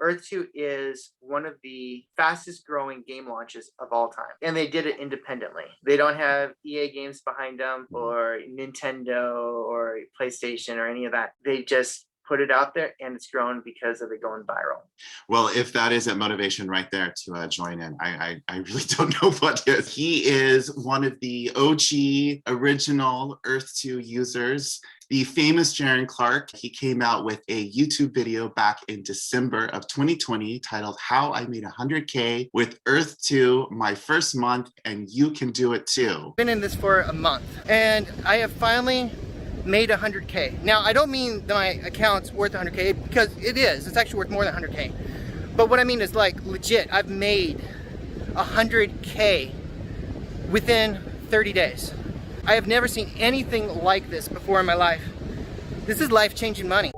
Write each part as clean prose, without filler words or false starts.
Earth 2 is one of the fastest growing game launches of all time. And they did it independently. They don't have EA games behind them or Nintendo or PlayStation or any of that. They just put it out there, and it's grown because of it going viral. Well, if that isn't motivation right there to join in, I really don't know what is. He is one of the OG original Earth 2 users, the famous Jaron Clark. He came out with a YouTube video back in December of 2020 titled How I Made 100K with Earth 2 my first month, and you can do it too. Been in this for a month, and I have finally made 100K. Now, I don't mean that my account's worth 100K, because it is. It's actually worth more than 100K. But what I mean is, like, legit, I've made 100K within 30 days. I have never seen anything like this before in my life. This is life-changing money.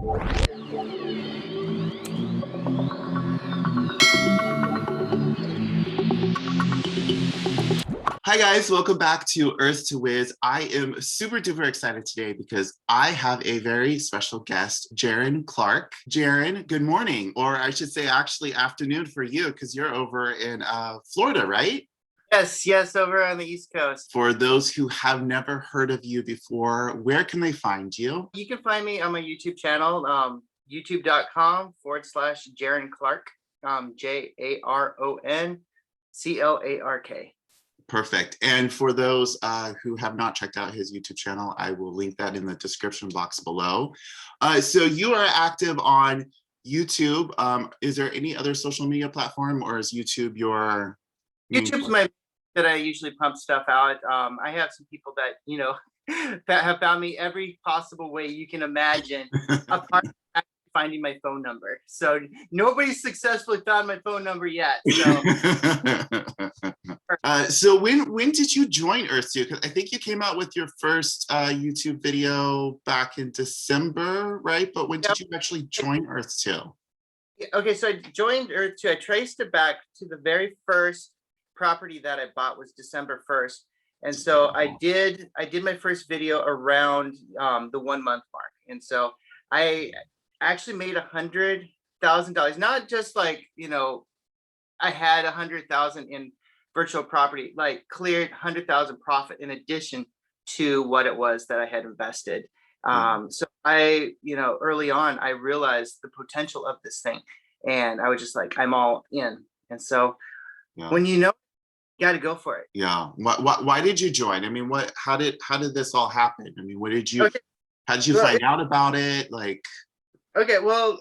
Hi guys, welcome back to Earth to Wiz. I am super duper excited today because I have a very special guest, Jaron Clark. Jaron, good morning, or I should say actually afternoon for you because you're over in Florida, right? Yes, over on the East Coast. For those who have never heard of you before, where can they find you? You can find me on my YouTube channel, youtube.com/Jaron Clark, JaronClark. Perfect. And for those who have not checked out his YouTube channel, I will link that in the description box below. So you are active on YouTube. Is there any other social media platform, or is YouTube your YouTube's my that I usually pump stuff out. I have some people that, you know, that have found me every possible way you can imagine, apart from finding my phone number. So nobody's successfully found my phone number yet. So, so when did you join Earth 2? Because I think you came out with your first YouTube video back in December, right? But when did you actually join Earth 2? Okay, so I joined Earth 2. I traced it back to the very first property that I bought was December 1st. And so I did my first video around the 1 month mark. And so I actually made $100,000. Not just like, you know, I had 100,000 in virtual property, like cleared 100,000 profit in addition to what it was that I had invested. So I, you know, early on, I realized the potential of this thing, and I was just like, I'm all in. And so when you know, you got to go for it. Yeah. Why did you join? I mean, how did this all happen? I mean, how did you find out about it? Like, okay, well,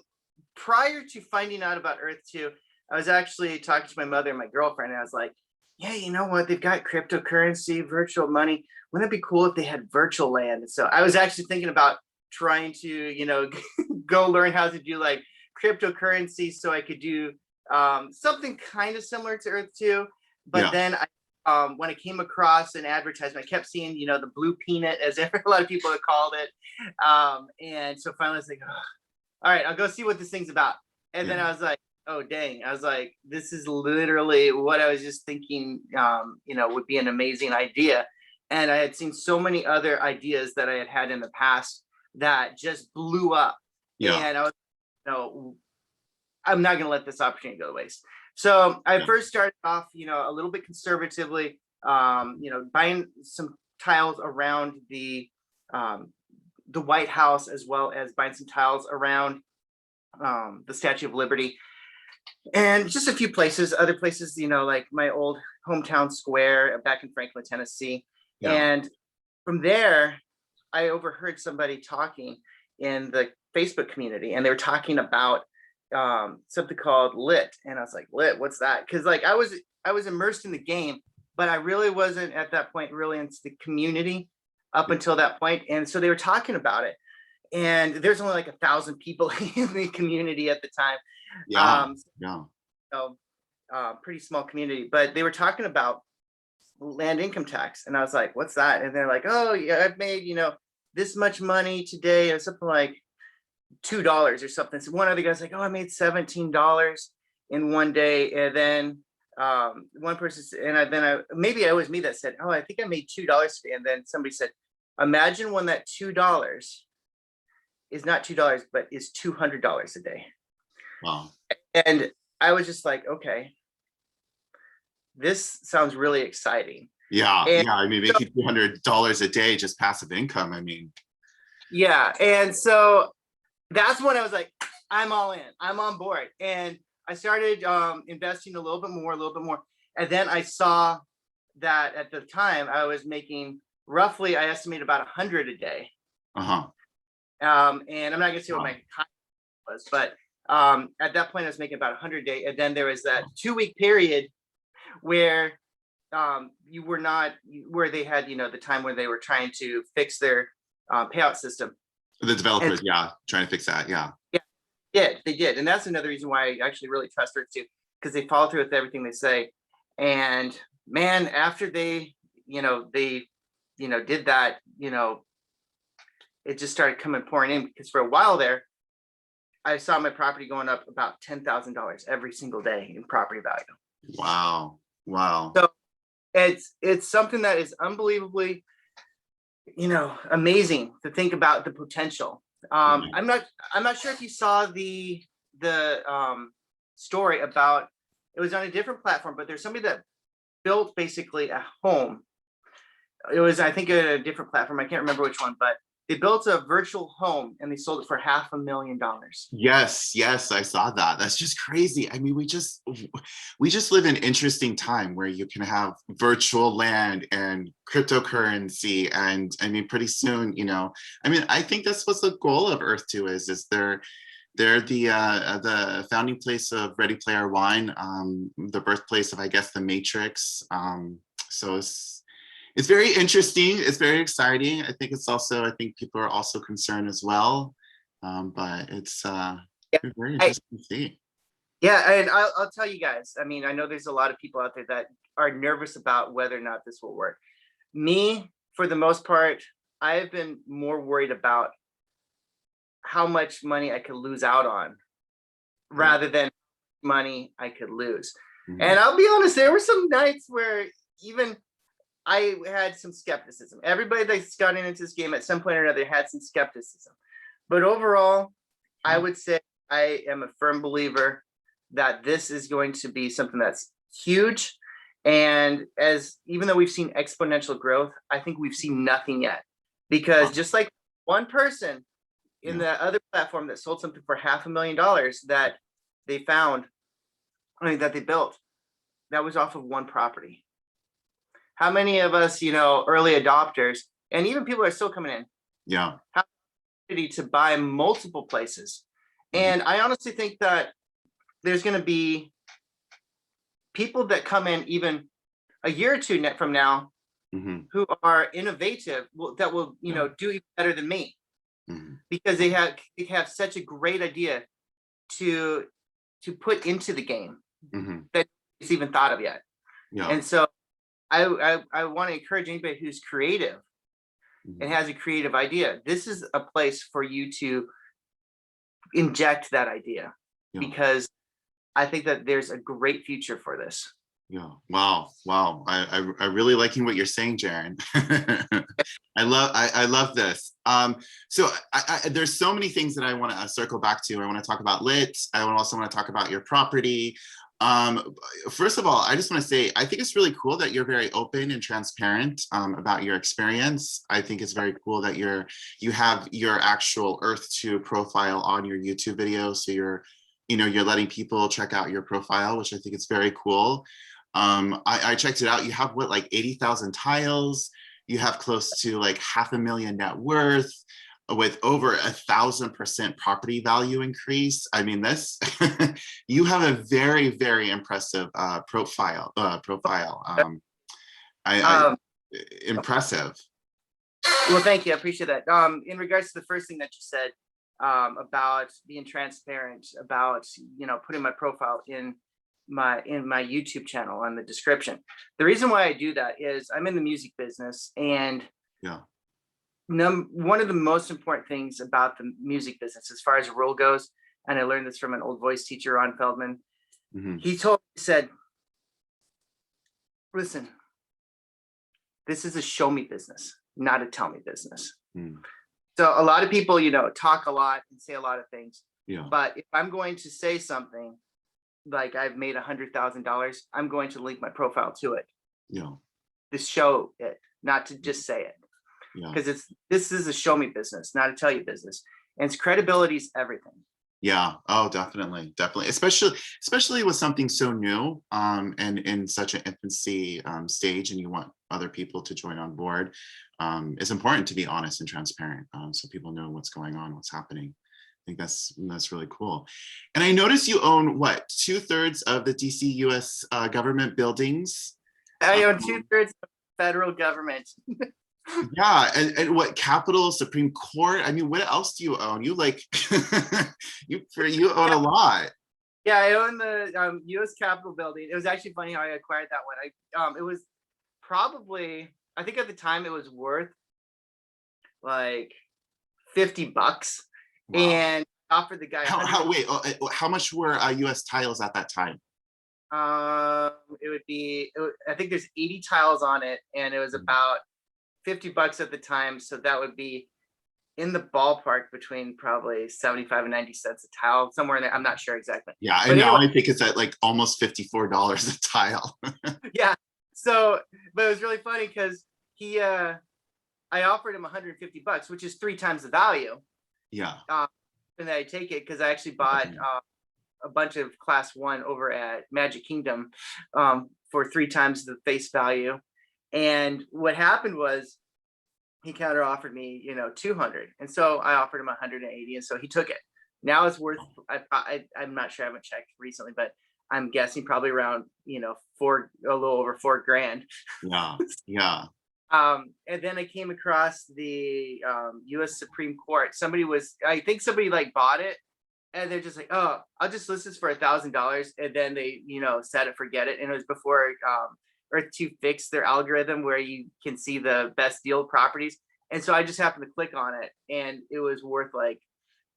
prior to finding out about Earth 2, I was actually talking to my mother and my girlfriend, and I was like, yeah, you know what? They've got cryptocurrency, virtual money. Wouldn't it be cool if they had virtual land? And so I was actually thinking about trying to, you know, go learn how to do like cryptocurrency so I could do something kind of similar to Earth 2. But then when I came across an advertisement, I kept seeing, you know, the blue peanut, as a lot of people have called it. And so finally I was like, oh, all right, I'll go see what this thing's about. And then I was like, oh, dang. I was like, this is literally what I was just thinking, you know, would be an amazing idea. And I had seen so many other ideas that I had had in the past that just blew up. And I was, you know, I'm not going to let this opportunity go to waste. So I first started off, you know, a little bit conservatively, you know, buying some tiles around the White House, as well as buying some tiles around the Statue of Liberty, and just a few places, other places, you know, like my old hometown square back in Franklin, Tennessee. And from there, I overheard somebody talking in the Facebook community, and they were talking about something called Lit. And I was like, Lit, what's that? Because like I was immersed in the game, but I really wasn't at that point really into the community up until that point. And so they were talking about it, and there's only like 1,000 people in the community at the time. So pretty small community, but they were talking about land income tax, and I was like, what's that? And they're like, oh yeah, I've made, you know, this much money today, or something like $2 or something. So one other guy's like, oh, I made $17 in one day. And then one person, and maybe it was me that said, oh, I think I made $2 today. And then somebody said, imagine when that $2 is not $2, but is $200 a day. Wow. And I was just like, okay, this sounds really exciting. Yeah, And yeah. I mean, so, making $200 a day just passive income. I mean, yeah. And so that's when I was like, I'm all in, I'm on board. And I started investing a little bit more, a little bit more. And then I saw that at the time I was making roughly, I estimate about 100 a day. uh-huh. And I'm not gonna say what Wow. my high was, but at that point I was making about 100 a day. And then there was that 2-week period where you were not, where they had, the time when they were trying to fix their payout system. The And developers, yeah, trying to fix that. Yeah. yeah, they did. And that's another reason why I actually really trust her too, because they follow through with everything they say. And man, after they did that, it just started coming pouring in, because for a while there, I saw my property going up about $10,000 every single day in property value. Wow. Wow. So it's something that is unbelievably, amazing to think about the potential. I'm not sure if you saw the story about, it was on a different platform, but there's somebody that built basically a home. It was, I think, a different platform. I can't remember which one, but they built a virtual home and they sold it for $500,000. Yes, yes, I saw that. That's just crazy. I mean, we just live in an interesting time where you can have virtual land and cryptocurrency, and I mean, pretty soon, I mean, I think that's what the goal of Earth 2 is they're the founding place of Ready Player One, the birthplace of, I guess, the Matrix. So it's very interesting. It's very exciting. I think people are also concerned as well. But it's Yeah, very interesting to see. yeah, and I'll tell you guys. I mean, I know there's a lot of people out there that are nervous about whether or not this will work. Me, for the most part, I've been more worried about how much money I could lose out on rather than money I could lose. Mhm. And I'll be honest, there were some nights where even I had some skepticism. Everybody that's gotten into this game at some point or another had some skepticism. But overall, I would say I am a firm believer that this is going to be something that's huge. And even though we've seen exponential growth, I think we've seen nothing yet. Because just like one person in the other platform that sold something for $500,000 that they found, that they built, that was off of one property. How many of us, early adopters, and even people are still coming in, Yeah. have the ability to buy multiple places? And I honestly think that there's going to be people that come in even a year or two from now who are innovative, that will, do even better than me, because they have such a great idea to put into the game that it's even thought of yet. Yeah. And so I want to encourage anybody who's creative and has a creative idea. This is a place for you to inject that idea, because I think that there's a great future for this. Yeah. Wow. Wow. I really liking what you're saying, Jaron. I love this. So there's so many things that I want to circle back to. I want to talk about lit. I also want to talk about your property. First of all, I just want to say, I think it's really cool that you're very open and transparent about your experience. I think it's very cool that you have your actual Earth 2 profile on your YouTube video. So you're letting people check out your profile, which I think is very cool. I checked it out. You have like 80,000 tiles. You have close to like $500,000 net worth, with over 1,000% property value increase. I mean, this you have a very, very impressive profile. Impressive. Well, thank you. I appreciate that. In regards to the first thing that you said about being transparent, about putting my profile in my YouTube channel on the description. The reason why I do that is I'm in the music business, and one of the most important things about the music business, as far as a rule goes, and I learned this from an old voice teacher, Ron Feldman. He said, listen, this is a show me business, not a tell me business. So a lot of people, talk a lot and say a lot of things. But if I'm going to say something, like I've made $100,000, I'm going to link my profile to it Yeah. to show it, not to just say it. Yeah. Because this is a show me business, not a tell you business. And its credibility is everything. Yeah. Oh, definitely. Definitely. Especially with something so new, and in such an infancy stage, and you want other people to join on board. It's important to be honest and transparent, so people know what's going on, what's happening. I think that's really cool. And I notice you own what, 2/3 of the DC US government buildings. I own Um, 2/3 of the federal government. Yeah, and what, Capitol, Supreme Court? I mean, what else do you own? You like you own a lot. Yeah, I own the U.S. Capitol building. It was actually funny how I acquired that one. It was probably, I think at the time it was worth like $50, Wow. and offered the guy How much were US tiles at that time? it would be, I think there's 80 tiles on it, and it was about $50 at the time. So that would be in the ballpark between probably 75 and 90 cents a tile, somewhere in there. I'm not sure exactly. Yeah, I But know. anyway, I think it's at like almost $54 a tile. yeah. So, but it was really funny because I offered him $150, which is 3 times the value. Yeah. And I take it because I actually bought a bunch of class 1 over at Magic Kingdom for 3 times the face value. And what happened was he counter offered me, 200. And so I offered him 180. And so he took it. Now it's worth, I'm not sure, I haven't checked recently, but I'm guessing probably around, a little over $4,000. Yeah. Yeah. And then I came across the US Supreme Court. I think somebody like bought it, and they're just like, oh, I'll just list this for $1,000. And then they, set it, forget it. And it was before Earth 2 fixed their algorithm where you can see the best deal properties. And so I just happened to click on it, and it was worth like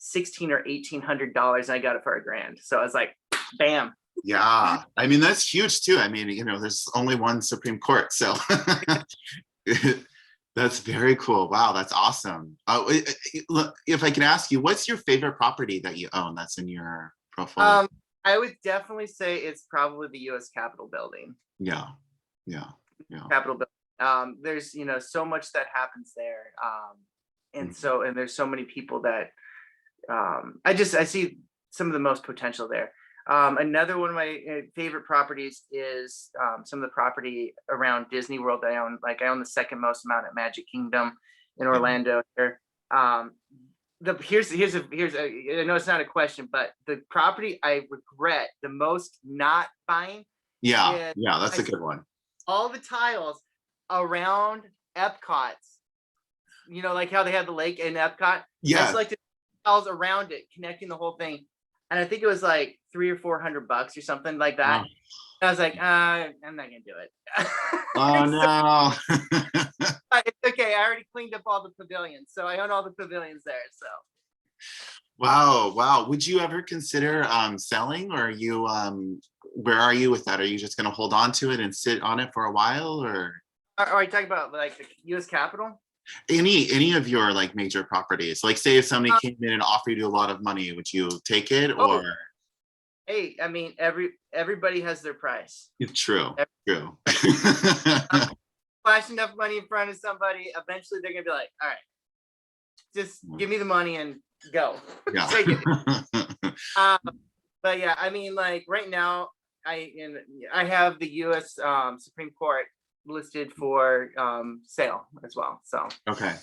$1,600 or $1,800, and I got it for $1,000. So I was like, bam. Yeah. I mean, that's huge too. I mean, there's only one Supreme Court, so that's very cool. Wow, that's awesome. Look, if I can ask you, what's your favorite property that you own that's in your portfolio? I would definitely say it's probably the US Capitol building. Yeah. Yeah. Yeah. Capitol building. There's so much that happens there. And there's so many people that I see some of the most potential there. Another one of my favorite properties is some of the property around Disney World that I own. Like I own the second most amount at Magic Kingdom in Orlando. Here, here's I know it's not a question, but the property I regret the most not buying. Yeah. Yeah. That's a good one. All the tiles around Epcot's, like how they have the lake in Epcot. Yeah. I selected tiles around it, connecting the whole thing. And I think it was like $300 or $400 or something like that. Wow. I was like, I'm not gonna do it. Oh no. It's okay. I already cleaned up all the pavilions, so I own all the pavilions there. So. Wow. Would you ever consider selling, or are you where are you with that? Are you just going to hold on to it and sit on it for a while, or are you talking about like the US Capitol? Any of your like major properties? Like say if somebody came in and offered you a lot of money, would you take it, or? Hey, I mean, everybody has their price. True. Flash enough money in front of somebody, eventually they're gonna be like, all right, just give me the money and go. Yeah. Take it. But yeah, I mean, like right now, I have the US Supreme Court listed for sale as well. So okay.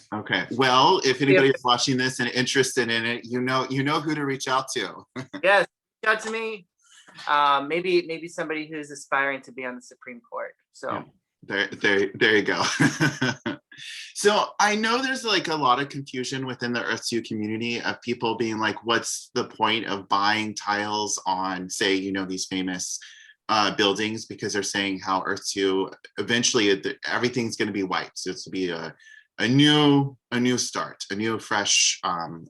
Well, if anybody's watching this and interested in it, you know who to reach out to. Yes, reach out to me. Maybe somebody who's aspiring to be on the Supreme Court. So there you go. So I know there's like a lot of confusion within the Earth 2 community of people being like, what's the point of buying tiles on, say, these famous buildings, because they're saying how Earth 2 eventually everything's going to be white. So it's to be a new start, a new fresh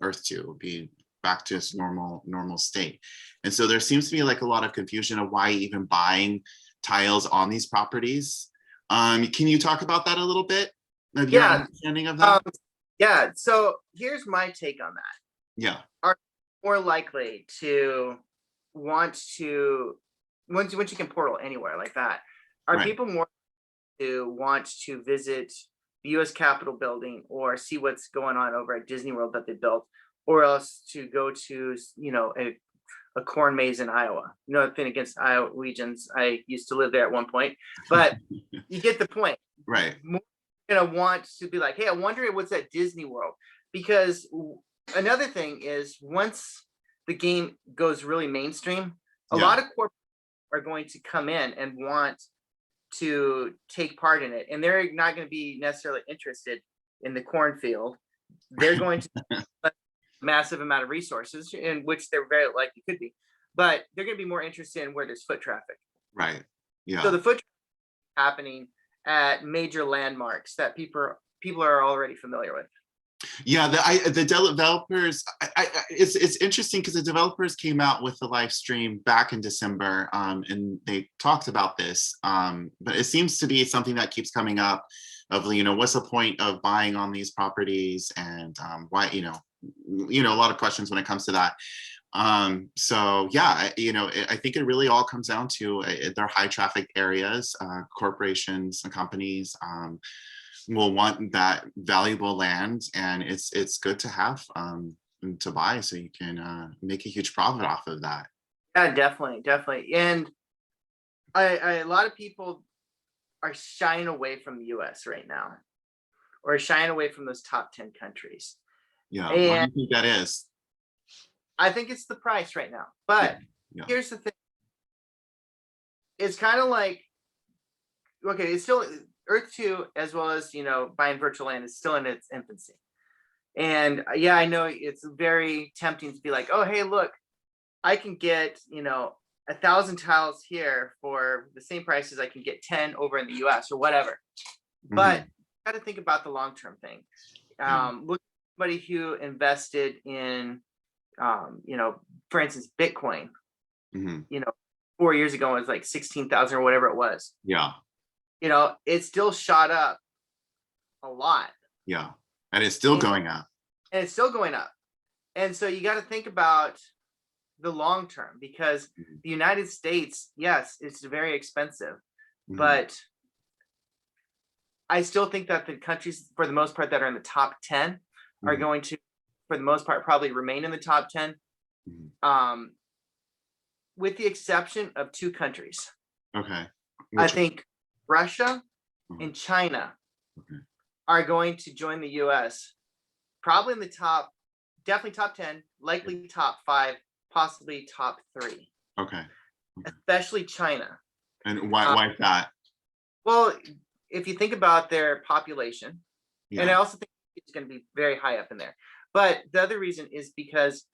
Earth 2 will be back to its normal state. And so there seems to be like a lot of confusion of why even buying tiles on these properties. Can you talk about that a little bit? Your understanding of that? Yeah. So here's my take on that. Yeah. Are more likely to want to, once you can portal anywhere like that, are Right. people more to want to visit the U.S. Capitol building or see what's going on over at Disney World that they built, or else to go to, a corn maze in Iowa? Nothing against Iowegians. I used to live there at one point, but you get the point. Right. More gonna want to be like, hey, I wonder what's at Disney World. Because another thing is, once the game goes really mainstream, a Yeah. lot of corporations are going to come in and want to take part in it, and they're not going to be necessarily interested in the cornfield. They're going to massive amount of resources, in which they're very likely could be, but they're going to be more interested in where there's foot traffic. Right. Yeah. So the foot traffic happening at major landmarks that people are already familiar with. Yeah, the developers, it's interesting because the developers came out with the live stream back in December, and they talked about this, but it seems to be something that keeps coming up of, what's the point of buying on these properties, and why, a lot of questions when it comes to that. So yeah, I think it really all comes down to they're high traffic areas. Corporations and companies will want that valuable land, and it's good to have to buy, so you can make a huge profit off of that. Yeah, definitely. And a lot of people are shying away from the US right now, or shying away from those top 10 countries. Yeah. Why do you And think that is? I think it's the price right now. But Yeah. here's the thing. It's kind of like, okay, it's still Earth 2, as well as, buying virtual land, is still in its infancy. And yeah, I know it's very tempting to be like, oh, hey, look, I can get, 1,000 tiles here for the same price as I can get 10 over in the US or whatever. But you got to think about the long-term thing. Look at somebody who invested in, for instance, Bitcoin, 4 years ago, it was like 16,000 or whatever it was. Yeah. It still shot up a lot. Yeah. And it's still going up. And it's still going up. And so you got to think about the long term, because the United States, yes, it's very expensive, but I still think that the countries, for the most part, that are in the top 10 are going to, for the most part, probably remain in the top 10, with the exception of 2 countries. Okay. I think Russia and China are going to join the US, probably in the top, definitely top 10, likely top 5, possibly top 3. Okay. Especially China. And why that? Well, if you think about their population, and I also think it's going to be very high up in there. But the other reason is because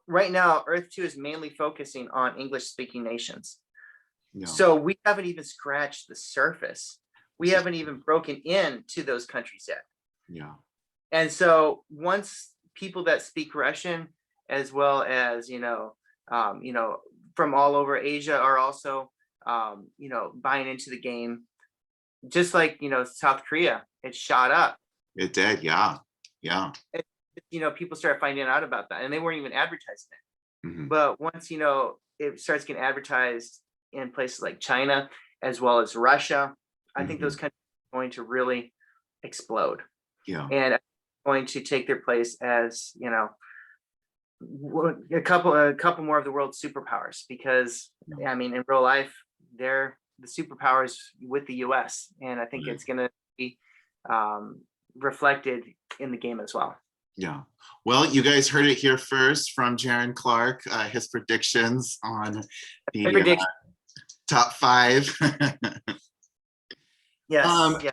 right now, Earth 2 is mainly focusing on English-speaking nations. So we haven't even scratched the surface. We haven't even broken into those countries yet. Yeah. And so once people that speak Russian, as well as, from all over Asia, are also, buying into the game, just like, South Korea, it shot up. It did. Yeah. Yeah. People started finding out about that, and they weren't even advertising it. But once, it starts getting advertised in places like China, as well as Russia, I think those countries are going to really explode. Yeah. And going to take their place as, a couple more of the world's superpowers, because I mean, in real life, they're the superpowers with the US, and I think it's going to be reflected in the game as well. Yeah. Well, you guys heard it here first from Jaron Clark, his predictions on the top 5. Yes. Yeah.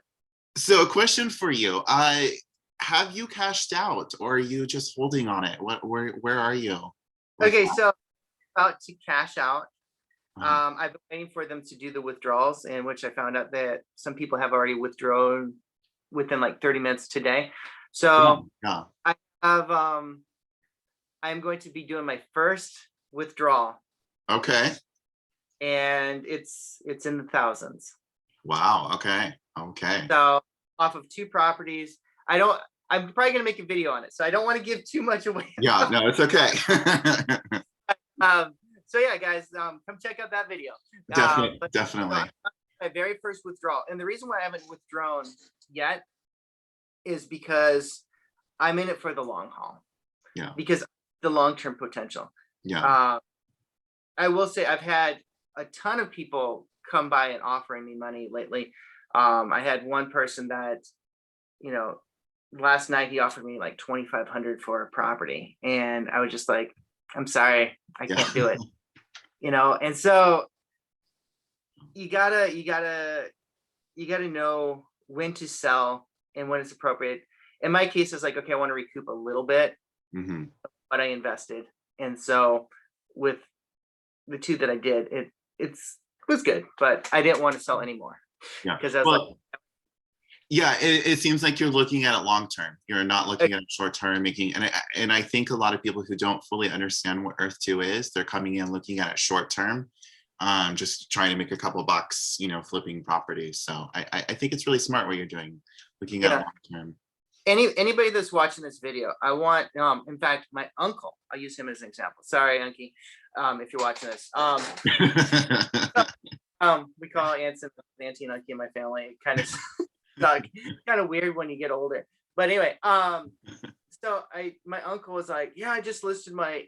So a question for you. Have you cashed out, or are you just holding on it? Where are you? Okay, so about to cash out. I've been waiting for them to do the withdrawals, in which I found out that some people have already withdrawn within like 30 minutes today. So I have I'm going to be doing my first withdrawal. Okay. And it's in the thousands. Wow. Okay. Okay. So off of 2 properties. I'm probably gonna make a video on it, so I don't want to give too much away. Yeah, no, it's okay. So yeah, guys, come check out that video. Definitely, But definitely. my very first withdrawal, and the reason why I haven't withdrawn yet is because I'm in it for the long haul. Yeah. Because the long-term potential. Yeah. I will say I've had a ton of people come by and offering me money lately. I had one person that, you know, last night he offered me like 2,500 for a property, and I was just like, I'm sorry, I Yeah. can't do it. And so you gotta know when to sell and when it's appropriate. In my case, it's like, okay, I want to recoup a little bit Mhm. what I invested. And so with the two that I did, it was good, but I didn't want to sell anymore Yeah. because I was like, Well, yeah, it seems like you're looking at it long term. You're not looking at it short term, and I think a lot of people who don't fully understand what Earth 2 is, they're coming in looking at it short term, just trying to make a couple bucks, flipping properties. So I think it's really smart what you're doing, looking at it yeah. long term. Anybody that's watching this video, I want, in fact, my uncle, I'll use him as an example. Sorry, Unky, if you're watching this. We call aunts and auntie and uncle in my family. It kind of kind of weird when you get older. But anyway, so my uncle was like, yeah, I just listed my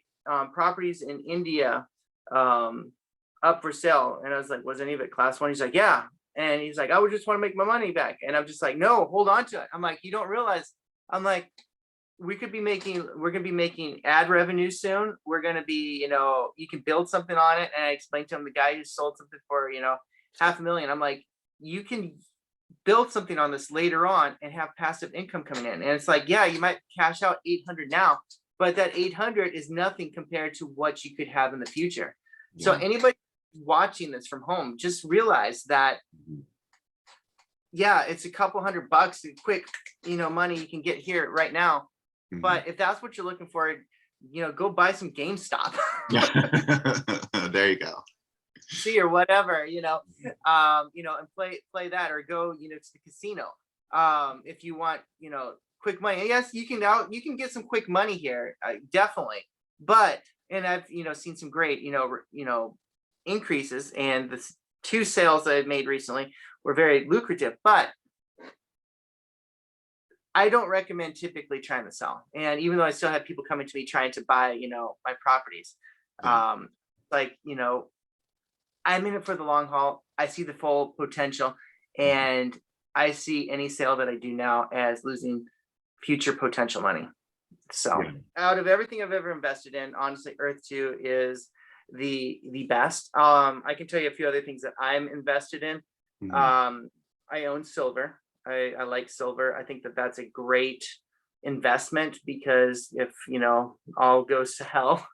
properties in India up for sale. And I was like, was any of it class one? He's like, yeah. And he's like, I would just want to make my money back. And I'm just like, no, hold on to it. I'm like, you don't realize. I'm like, we're gonna be making ad revenue soon. We're gonna be, you can build something on it. And I explained to him the guy who sold something for, $500,000. I'm like, you can build something on this later on and have passive income coming in. And it's like, yeah, you might cash out 800 now, but that 800 is nothing compared to what you could have in the future. Yeah. So anybody watching this from home, just realize that, yeah, it's a couple $100 quick, money you can get here right now. Mm-hmm. But if that's what you're looking for, go buy some GameStop. There you go. See, or whatever, and play that, or go, to the casino. If you want, quick money. Yes, you can get some quick money here, definitely. But, and I've, seen some great, increases, and the two sales that I've made recently were very lucrative, but I don't recommend typically trying to sell. And even though I still have people coming to me trying to buy, my properties, I'm in it for the long haul. I see the full potential, and I see any sale that I do now as losing future potential money. So out of everything I've ever invested in, honestly, Earth 2 is the best. I can tell you a few other things that I'm invested in. I own silver. I like silver. I think that that's a great investment, because if all goes to hell,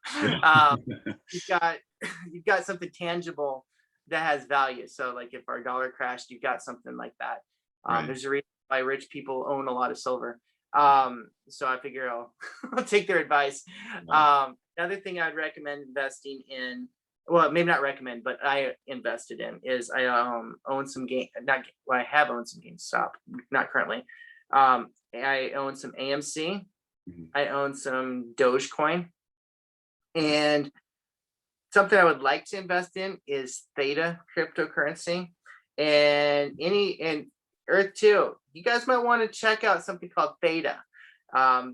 you've got something tangible that has value. So like if our dollar crashed, you've got something like that. There's a reason why rich people own a lot of silver. So I figure I'll take their advice. Another thing I'd recommend investing in, well, maybe not recommend, but I invested in, is I own some I have owned some GameStop, not currently. I own some AMC. I own some Dogecoin, and something I would like to invest in is Theta cryptocurrency, and Earth 2. You guys might want to check out something called Theta.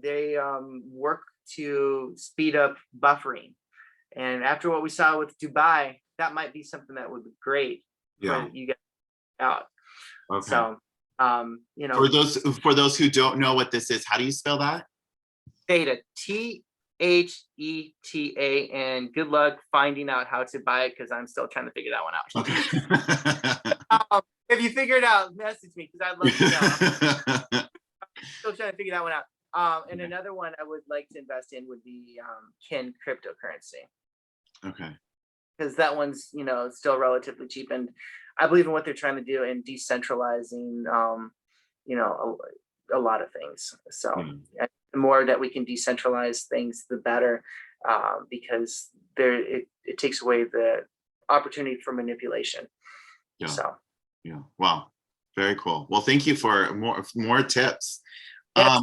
They work to speed up buffering. And after what we saw with Dubai, that might be something that would be great for you guys out. Okay. So, for those who don't know what this is, how do you spell that? Theta, THETA, and good luck finding out how to buy it, because I'm still trying to figure that one out. Okay. If you figure it out, message me, because I'd love to know. Still trying to figure that one out. And another one I would like to invest in would be Kin cryptocurrency. Okay. Because that one's still relatively cheap, and I believe in what they're trying to do in decentralizing a lot of things. So the more that we can decentralize things, the better, because it takes away the opportunity for manipulation. Yeah. So wow, very cool. Well, thank you for more tips. Yes.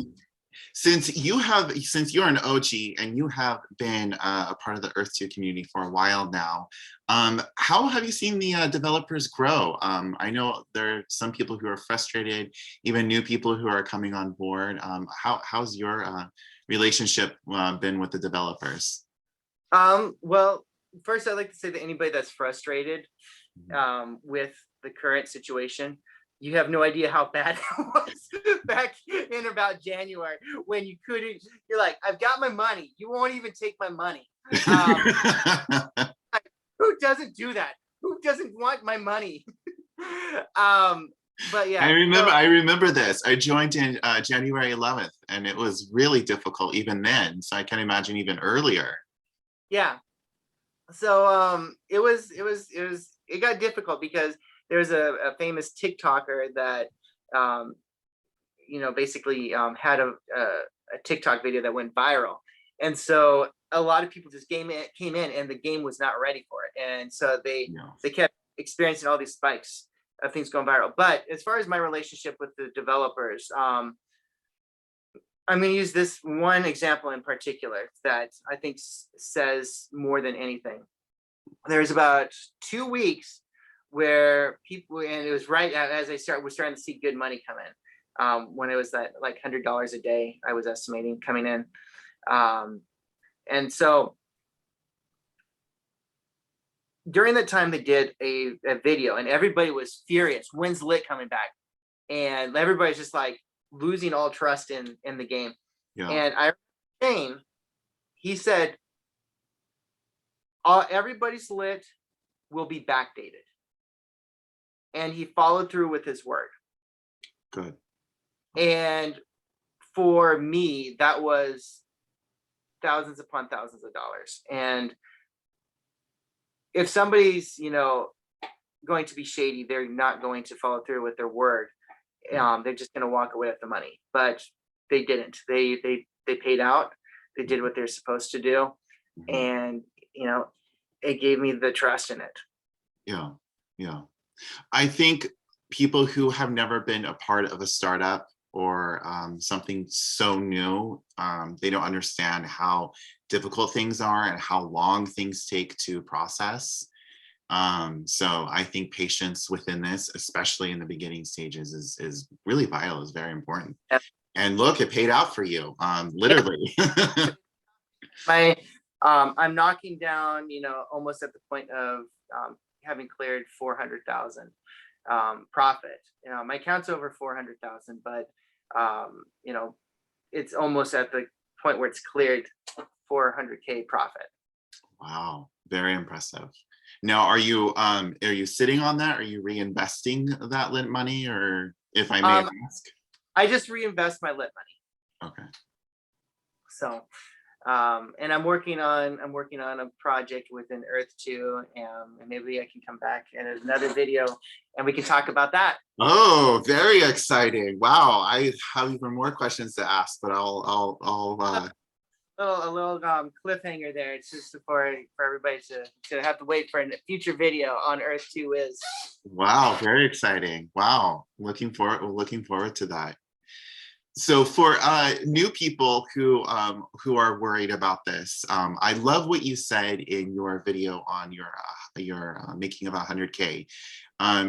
Since you're an OG and you have been a part of the Earth 2 community for a while now, how have you seen the developers grow? I know there are some people who are frustrated, even new people who are coming on board. How's your relationship been with the developers? Well, first I'd like to say that anybody that's frustrated Mhm. with the current situation, you have no idea how bad it was back in about January when you couldn't. You're like, I've got my money. You won't even take my money. Um, who doesn't do that? Who doesn't want my money? um, but I yeah, remember. so I remember this. I joined in January 11th, and it was really difficult even then. So I can imagine even earlier. yeah, so it got difficult because there's a famous TikToker that um, basically had a TikTok video that went viral, and so a lot of people just came in, and the game was not ready for it, and so Yeah. they kept experiencing all these spikes of things going viral. But as far as my relationship with the developers, I'm going to use this one example in particular that I think says more than anything. There's about 2 weeks where people, and it was right as was starting to see good money come in. When it was that like $100 a day, I was estimating coming in. Um, and so during that time, they did a video, and everybody was furious. When's Lit coming back? And everybody's just like losing all trust in the game. Yeah. And I Shane, he said, everybody's Lit will be backdated. And he followed through with his word. Good. And for me, that was thousands upon thousands of dollars. And if somebody's, going to be shady, they're not going to follow through with their word. They're just going to walk away with the money. But they didn't. They paid out. They did what they're supposed to do, Mhm. and it gave me the trust in it. Yeah. Yeah. I think people who have never been a part of a startup or something so new, they don't understand how difficult things are and how long things take to process. So I think patience within this, especially in the beginning stages, is really vital, is very important. Yeah. And look, it paid out for you, literally. My I'm knocking down, almost at the point of having cleared 400,000 profit. My account's over 400,000, but it's almost at the point where it's cleared 400K profit. Wow, very impressive. Now, are you sitting on that? Are you reinvesting that lent money, or if I may Um, ask? I just reinvest my lit money. Okay. So and I'm working on a project within Earth 2, and maybe I can come back in another video and we can talk about that. Oh, very exciting. Wow, I have even more questions to ask, but I'll A little cliffhanger there. It's just for everybody to have to wait for a future video on Earth 2 is. wow, very exciting. Wow, looking forward to that. So for new people who are worried about this, I love what you said in your video on your making of 100K.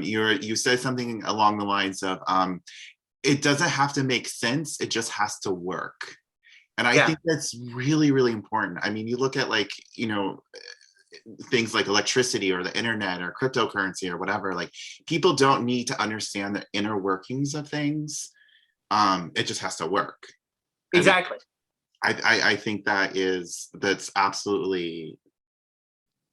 You said something along the lines of it doesn't have to make sense, it just has to work. And I Yeah, think that's really, really important. I mean, you look at like, things like electricity or the internet or cryptocurrency or whatever, like people don't need to understand the inner workings of things. It just has to work. And exactly. I think that's absolutely,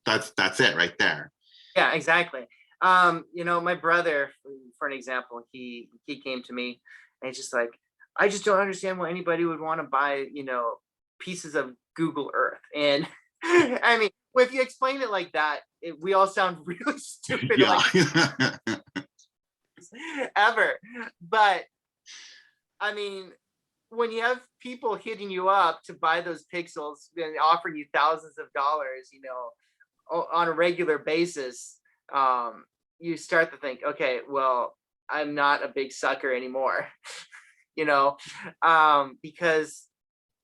that's it right there. Yeah, exactly. My brother, for an example, he came to me and he's just like, I just don't understand why anybody would want to buy, pieces of Google Earth. And I mean, if you explain it like that, we all sound really stupid, Yeah. like ever. But I mean, when you have people hitting you up to buy those pixels and offering you thousands of dollars, on a regular basis, you start to think, okay, well, I'm not a big sucker anymore. because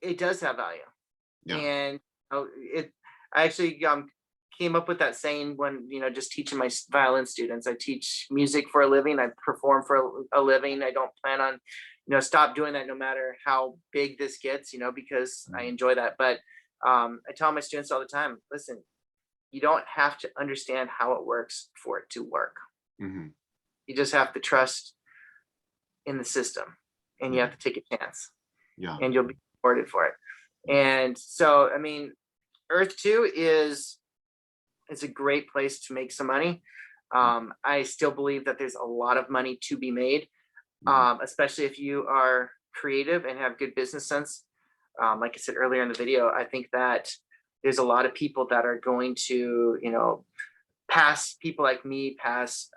it does have value. Yeah. And I actually came up with that saying when, just teaching my violin students. I teach music for a living. I perform for a living. I don't plan on, stop doing that no matter how big this gets, because I enjoy that. But I tell my students all the time, listen, you don't have to understand how it works for it to work. Mm-hmm. You just have to trust in the system, and you have to take a chance, and you'll be rewarded for it. And so, I mean, Earth 2 is a great place to make some money. I still believe that there's a lot of money to be made, especially if you are creative and have good business sense. Like I said earlier in the video, I think that there's a lot of people that are going to, pass people like me, pass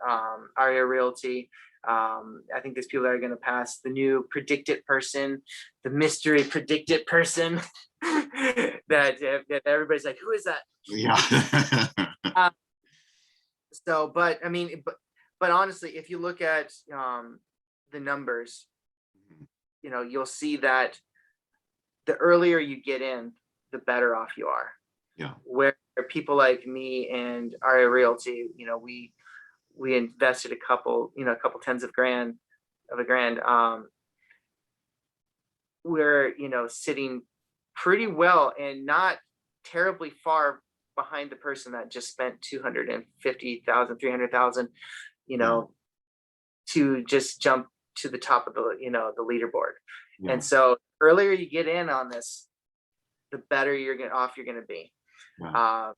Aria Realty. I think there's people that are going to pass the new predicted person, the mystery predicted person that everybody's like, who is that? Yeah. So, but I mean, but honestly, if you look at the numbers, you'll see that the earlier you get in, the better off you are. Yeah. Where people like me and Aria Realty, we invested a couple tens of grand. We're, sitting pretty well and not terribly far behind the person that just spent 250,000, 300,000, to just jump to the top of the, the leaderboard. Yeah. And so earlier you get in on this, the better you're going to be. Yeah.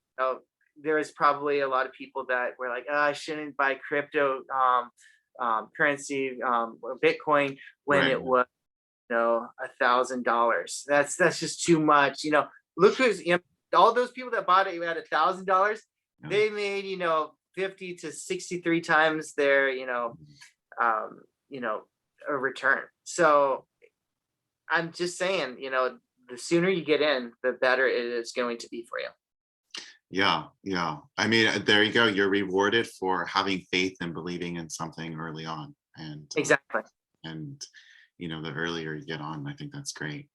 There is probably a lot of people that were like, I shouldn't buy crypto currency or Bitcoin when it was, $1,000. That's just too much. Look who's, all those people that bought it at $1,000, they made, 50 to 63 times their, a return. So I'm just saying, the sooner you get in, the better it is going to be for you. Yeah. I mean, there you go. You're rewarded for having faith and believing in something early on. And exactly. The earlier you get on, I think that's great.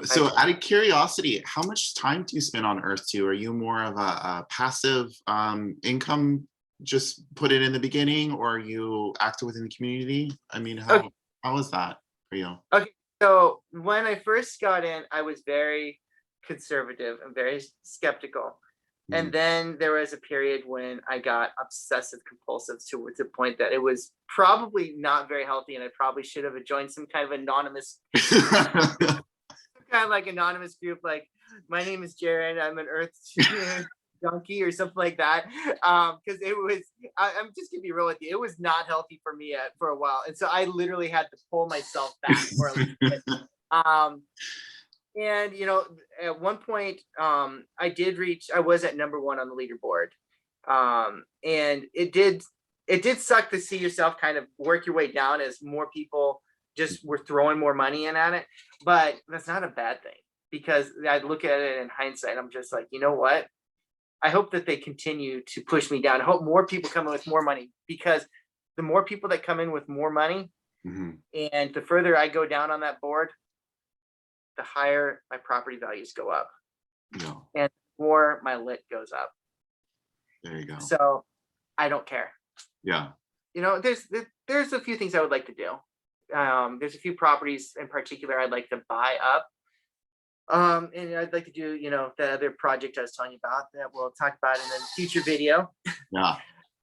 So out of curiosity, how much time do you spend on Earth 2? Are you more of a passive income, just put it in the beginning, or are you active within the community? I mean, how is that for you? Okay. So when I first got in, I was very conservative and very skeptical. And then there was a period when I got obsessive compulsive to the point that it was probably not very healthy, and I probably should have joined some kind of anonymous anonymous group, like, my name is Jaron, I'm an Earth junkie or something like that. Because it was, I'm just gonna be real with you, it was not healthy for me for a while, and so I literally had to pull myself back for a little bit. And at one point, I was at number 1 on the leaderboard, and it did suck to see yourself kind of work your way down as more people just were throwing more money in at it. But that's not a bad thing, because I look at it in hindsight, I'm just like, you know what? I hope that they continue to push me down. I hope more people come in with more money, because the more people that come in with more money, and the further I go down on that board, the higher my property values go up, and the more my lit goes up. There you go. So I don't care. Yeah. There's a few things I would like to do. There's a few properties in particular I'd like to buy up. And I'd like to do, the other project I was telling you about that we'll talk about in a future video. Yeah.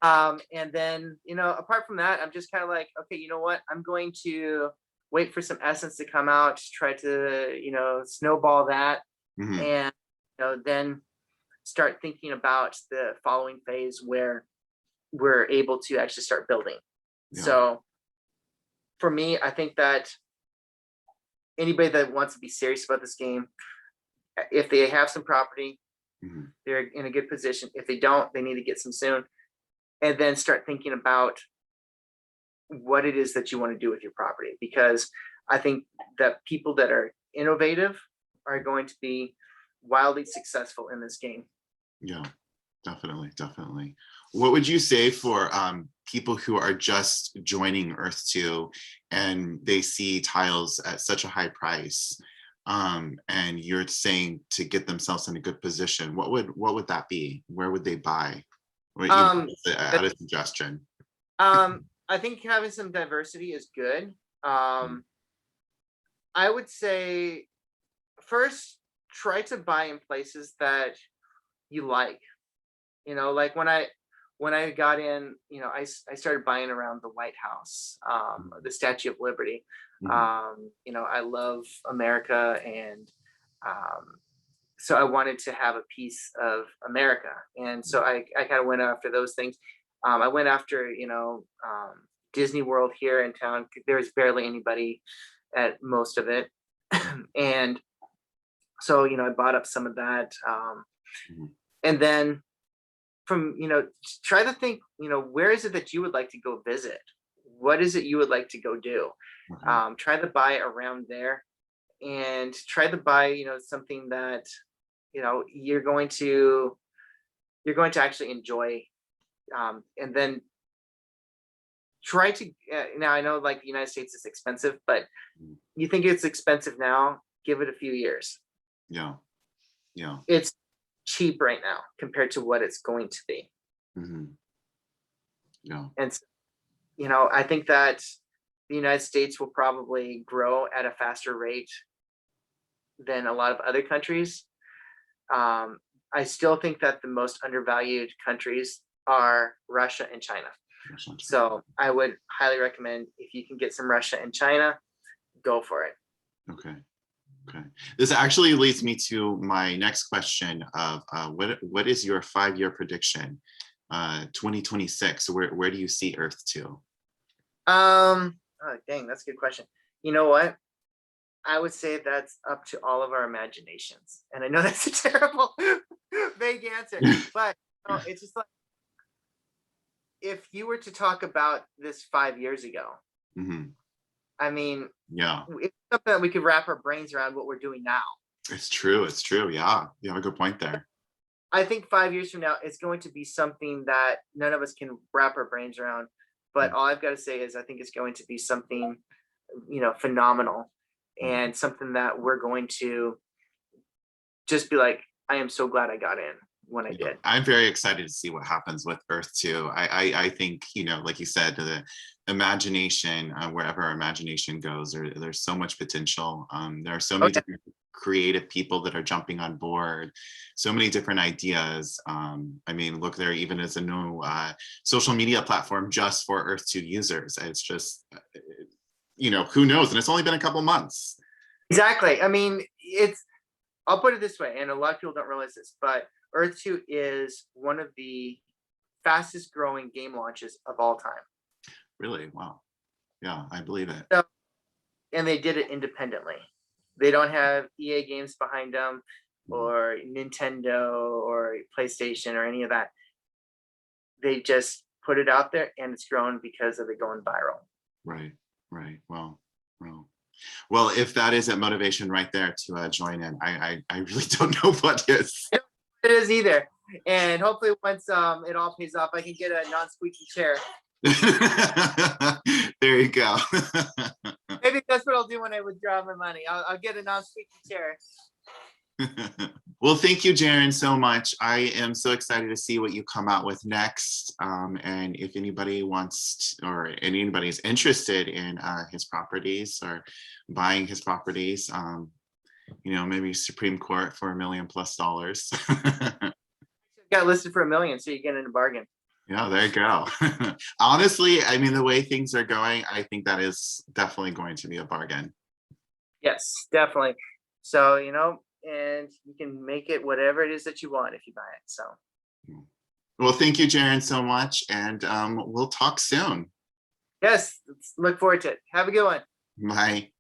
And then, apart from that, I'm just kind of like, okay, you know what? I'm going to wait for some essence to come out, to try to, snowball that. And, then start thinking about the following phase where we're able to actually start building. Yeah. So for me, I think that anybody that wants to be serious about this game, if they have some property, they're in a good position. If they don't, they need to get some soon, and then start thinking about what it is that you want to do with your property. Because I think that people that are innovative are going to be wildly successful in this game. Yeah, definitely. What would you say for people who are just joining Earth 2 and they see tiles at such a high price, and you're saying to get themselves in a good position, what would that be? Where would they buy? Or, add a suggestion. I think having some diversity is good. I would say first try to buy in places that you like. Like when I got in, I started buying around the White House, the Statue of Liberty. I love America, and so I wanted to have a piece of America, and so I kind of went after those things. I went after Disney World here in town. There was barely anybody at most of it, and so I bought up some of that, and then from try to think, where is it that you would like to go visit? What is it you would like to go do? Try to buy around there, and try to buy something that you're going to actually enjoy, and then try to now I know like the United States is expensive, but you think it's expensive now, give it a few years. Yeah It's cheap right now compared to what it's going to be. And I think that the United States will probably grow at a faster rate than a lot of other countries. I still think that the most undervalued countries are Russia and China. So I would highly recommend, if you can get some Russia and China, go for it. Okay. This actually leads me to my next question of what is your 5-year prediction? 2026, where do you see Earth 2? Oh, dang, that's a good question. You know what? I would say that's up to all of our imaginations. And I know that's a terrible vague answer, but it's just like, if you were to talk about this 5 years ago, I mean, it's something that we could wrap our brains around what we're doing now. It's true. Yeah, you have a good point there. I think 5 years from now, it's going to be something that none of us can wrap our brains around. But all I've got to say is I think it's going to be something, phenomenal, and something that we're going to just be like, I am so glad I got in when I did. I'm very excited to see what happens with Earth 2. I think, like you said, the imagination, wherever our imagination goes, there's so much potential. There are so many different creative people that are jumping on board, so many different ideas. I mean, look, there even is a new social media platform just for Earth 2 users. It's just, who knows? And it's only been a couple months. Exactly. I mean, I'll put it this way, and a lot of people don't realize this, but Earth 2 is one of the fastest growing game launches of all time. Really? Wow. Yeah, I believe it. So, and they did it independently. They don't have EA games behind them, or Nintendo or PlayStation or any of that. They just put it out there, and it's grown because of it going viral. Right. Well, if that isn't motivation right there to join in, I really don't know what is. It is either. And hopefully once it all pays off, I can get a non-squeaky chair. There you go. Maybe that's what I'll do when I withdraw my money. I'll get a non-squeaky chair. Well, thank you, Jaron, so much. I am so excited to see what you come out with next. And if anybody wants or anybody is interested in his properties or buying his properties, maybe Supreme Court for $1 million+. Got listed for $1 million, so you get in a bargain. Yeah, there you go. Honestly, I mean, the way things are going, I think that is definitely going to be a bargain. Yes, definitely. So, and you can make it whatever it is that you want if you buy it. So, well, thank you, Jaron, so much, and we'll talk soon. Yes, look forward to it. Have a good one. Bye.